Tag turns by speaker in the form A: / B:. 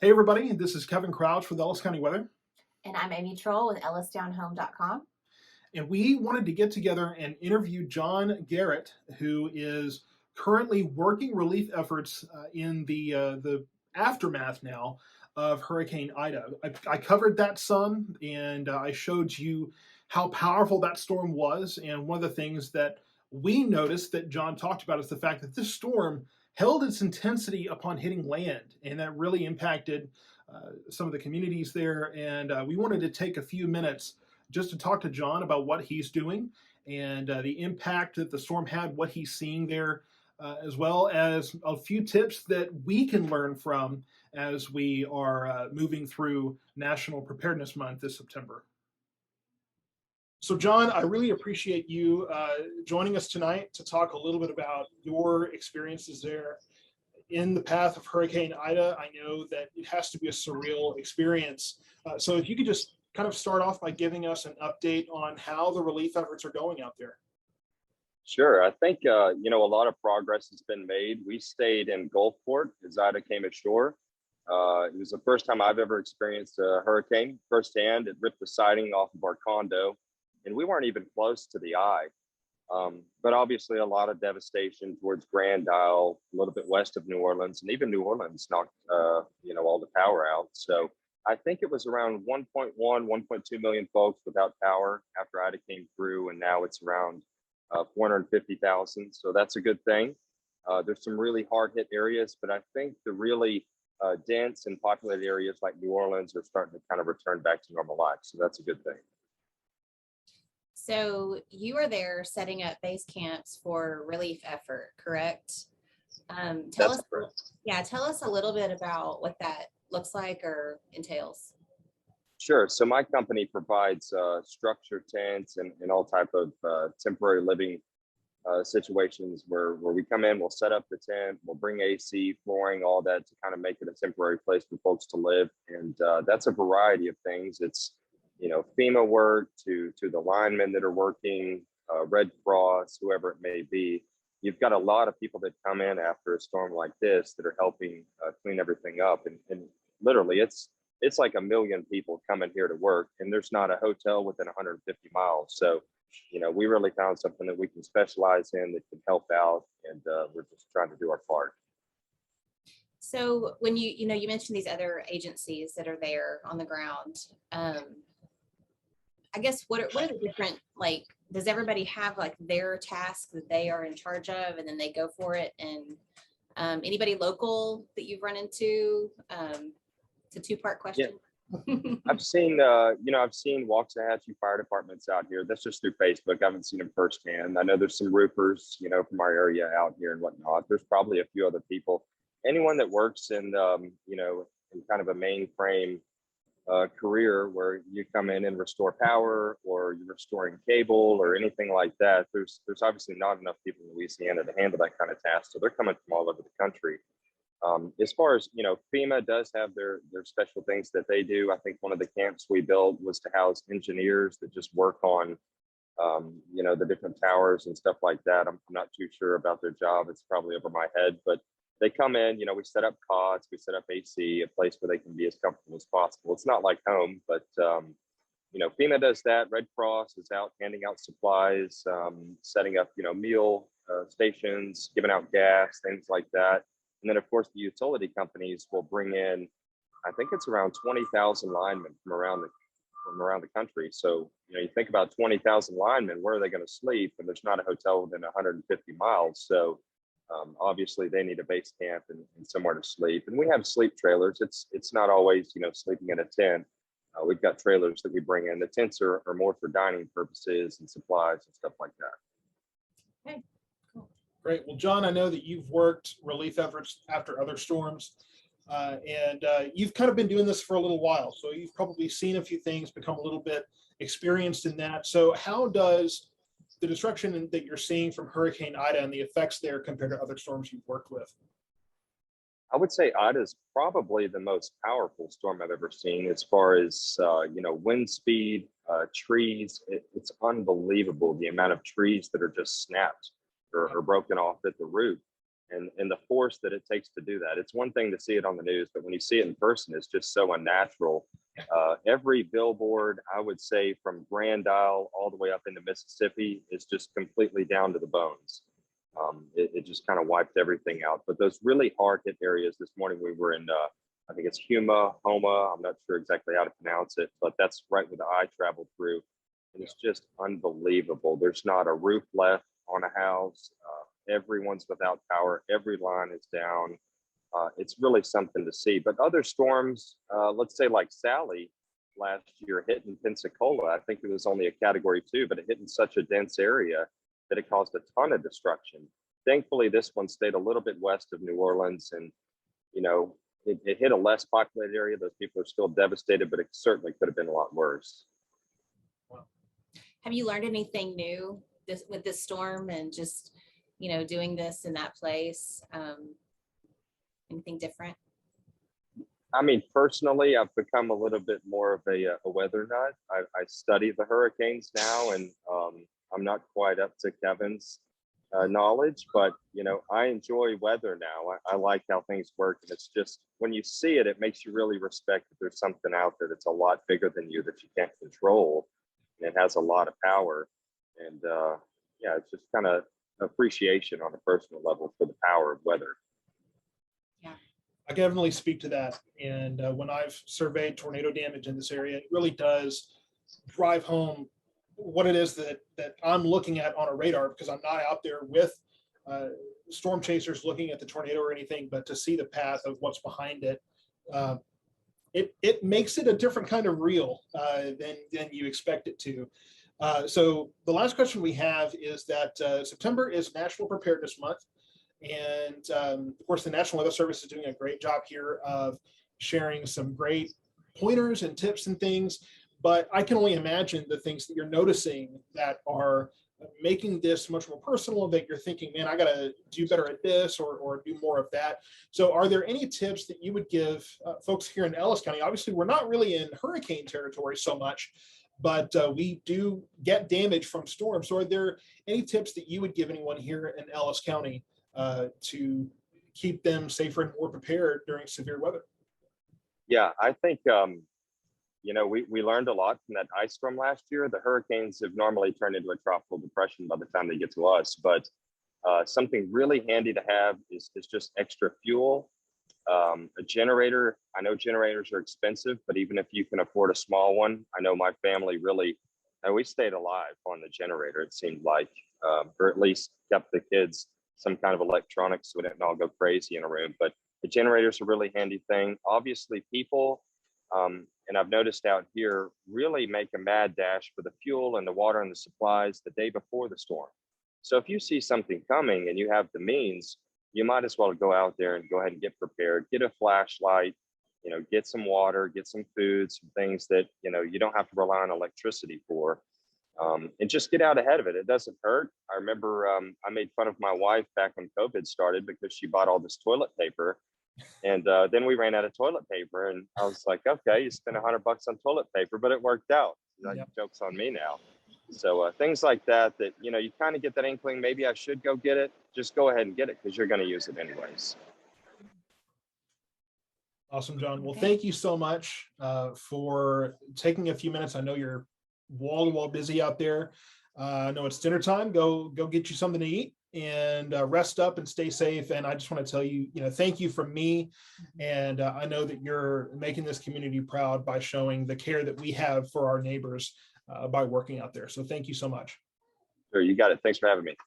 A: Hey everybody, this is Kevin Crouch with Ellis County Weather,
B: And I'm Amy Trull with EllisDownhome.com.
A: and we wanted to get together and interview Jon Garrett, who is currently working relief efforts in the aftermath now of Hurricane Ida. I covered that some, and I showed you how powerful that storm was. And one of the things that we noticed that Jon talked about is the fact that this storm held its intensity upon hitting land, and that really impacted some of the communities there. And we wanted to take a few minutes just to talk to Jon about what he's doing and the impact that the storm had, what he's seeing there, as well as a few tips that we can learn from as we are moving through National Preparedness Month this September. So, Jon, I really appreciate you joining us tonight to talk a little bit about your experiences there in the path of Hurricane Ida. I know that it has to be a surreal experience. So if you could just kind of start off by giving us an update on how the relief efforts are going out there.
C: Sure. I think, a lot of progress has been made. We stayed in Gulfport as Ida came ashore. It was the first time I've ever experienced a hurricane firsthand. It ripped the siding off of our condo, and we weren't even close to the eye. But obviously a lot of devastation towards Grand Isle, a little bit west of New Orleans, and even New Orleans knocked, all the power out. So I think it was around 1.1, 1.2 million folks without power after Ida came through, and now it's around 450,000. So that's a good thing. There's some really hard hit areas, but I think the really dense and populated areas like New Orleans are starting to kind of return back to normal life. So that's a good thing.
B: So you are there setting up base camps for relief effort, correct? Tell us,
C: Correct.
B: yeah, tell us a little bit about what that looks like or entails.
C: Sure. So my company provides structured tents and all type of temporary living situations where we come in, we'll set up the tent, we'll bring AC, flooring, all that to kind of make it a temporary place for folks to live. And that's a variety of things. It's, FEMA work to the linemen that are working, Red Cross, whoever it may be. You've got a lot of people that come in after a storm like this that are helping clean everything up. And literally it's like a million people coming here to work, and there's not a hotel within 150 miles. So, we really found something that we can specialize in that can help out, and we're just trying to do our part.
B: So when you mentioned these other agencies that are there on the ground, I guess what are the different, like, does everybody have like their task that they are in charge of and then they go for it? And anybody local that you've run into? It's a two-part question.
C: Yeah. I've seen Waxahachie fire departments out here. That's just through Facebook. I haven't seen them firsthand. I know there's some roofers, from our area out here and whatnot. There's probably a few other people. Anyone that works in, in kind of a mainframe career where you come in and restore power, or you're restoring cable or anything like that. There's obviously not enough people in Louisiana to handle that kind of task. So they're coming from all over the country. As far as, FEMA does have their special things that they do. I think one of the camps we built was to house engineers that just work on, the different towers and stuff like that. I'm not too sure about their job. It's probably over my head, but they come in, we set up cots, we set up AC, a place where they can be as comfortable as possible. It's not like home, but, FEMA does that. Red Cross is out handing out supplies, setting up, meal stations, giving out gas, things like that. And then, of course, the utility companies will bring in, I think it's around 20,000 linemen from around the country. So, you think about 20,000 linemen, where are they going to sleep? And there's not a hotel within 150 miles. So obviously they need a base camp and somewhere to sleep. And we have sleep trailers. It's not always, sleeping in a tent. We've got trailers that we bring in. The tents are more for dining purposes and supplies and stuff like that.
B: Okay.
A: Great. Well, Jon, I know that you've worked relief efforts after other storms, and you've kind of been doing this for a little while. So you've probably seen a few things, become a little bit experienced in that. So how does the destruction that you're seeing from Hurricane Ida and the effects there compared to other storms you've worked with?
C: I would say Ida is probably the most powerful storm I've ever seen as far as, wind speed, trees. It's unbelievable the amount of trees that are just snapped or broken off at the root. and the force that it takes to do that. It's one thing to see it on the news, but when you see it in person, it's just so unnatural. Every billboard, I would say from Grand Isle all the way up into Mississippi, is just completely down to the bones. It just kind of wiped everything out. But those really hard hit areas, this morning we were in, I think it's Homa, I'm not sure exactly how to pronounce it, but that's right where the eye traveled through. And it's just unbelievable. There's not a roof left on a house. Everyone's without power. Every line is down. It's really something to see. But other storms, let's say like Sally last year hit in Pensacola. I think it was only a category 2, but it hit in such a dense area that it caused a ton of destruction. Thankfully, this one stayed a little bit west of New Orleans, and it hit a less populated area. Those people are still devastated, but it certainly could have been a lot worse.
B: Have you learned anything new with this storm and just, doing this in that place? Anything different?
C: I mean, personally, I've become a little bit more of a weather nut. I study the hurricanes now, and I'm not quite up to Kevin's knowledge, but I enjoy weather now. I like how things work, and it's just when you see it, it makes you really respect that there's something out there that's a lot bigger than you that you can't control, and it has a lot of power. And yeah, it's just kind of appreciation on a personal level for the power of weather.
B: Yeah,
A: I can definitely speak to that. And when I've surveyed tornado damage in this area, it really does drive home what it is that I'm looking at on a radar, because I'm not out there with storm chasers looking at the tornado or anything, but to see the path of what's behind it, it makes it a different kind of real than you expect it to. So the last question we have is that September is National Preparedness Month. And of course, the National Weather Service is doing a great job here of sharing some great pointers and tips and things. But I can only imagine the things that you're noticing that are making this much more personal, that you're thinking, man, I got to do better at this or do more of that. So are there any tips that you would give folks here in Ellis County? Obviously, we're not really in hurricane territory so much, but we do get damage from storms. So are there any tips that you would give anyone here in Ellis County to keep them safer and more prepared during severe weather?
C: Yeah, I think, we learned a lot from that ice storm last year. The hurricanes have normally turned into a tropical depression by the time they get to us, but something really handy to have is just extra fuel. A generator, I know generators are expensive, but even if you can afford a small one, I know my family really, we stayed alive on the generator, it seemed like, or at least kept the kids some kind of electronics so we didn't all go crazy in a room. But the generator's a really handy thing. Obviously, people, and I've noticed out here, really make a mad dash for the fuel and the water and the supplies the day before the storm. So if you see something coming and you have the means, you might as well go out there and go ahead and get prepared, get a flashlight, get some water, get some food, some things that, you don't have to rely on electricity for, and just get out ahead of it. It doesn't hurt. I remember I made fun of my wife back when COVID started because she bought all this toilet paper. And then we ran out of toilet paper, and I was like, okay, you spent $100 on toilet paper, but it worked out. Yep. Joke's on me now. So things like that, you kind of get that inkling, maybe I should go get it. Just go ahead and get it because you're going to use it anyways.
A: Awesome, John. Well, thank you so much for taking a few minutes. I know you're wall-to-wall busy out there. I know it's dinner time. Go get you something to eat and rest up and stay safe. And I just want to tell you, thank you from me. And I know that you're making this community proud by showing the care that we have for our neighbors by working out there. So thank you so much.
C: Sure, you got it. Thanks for having me.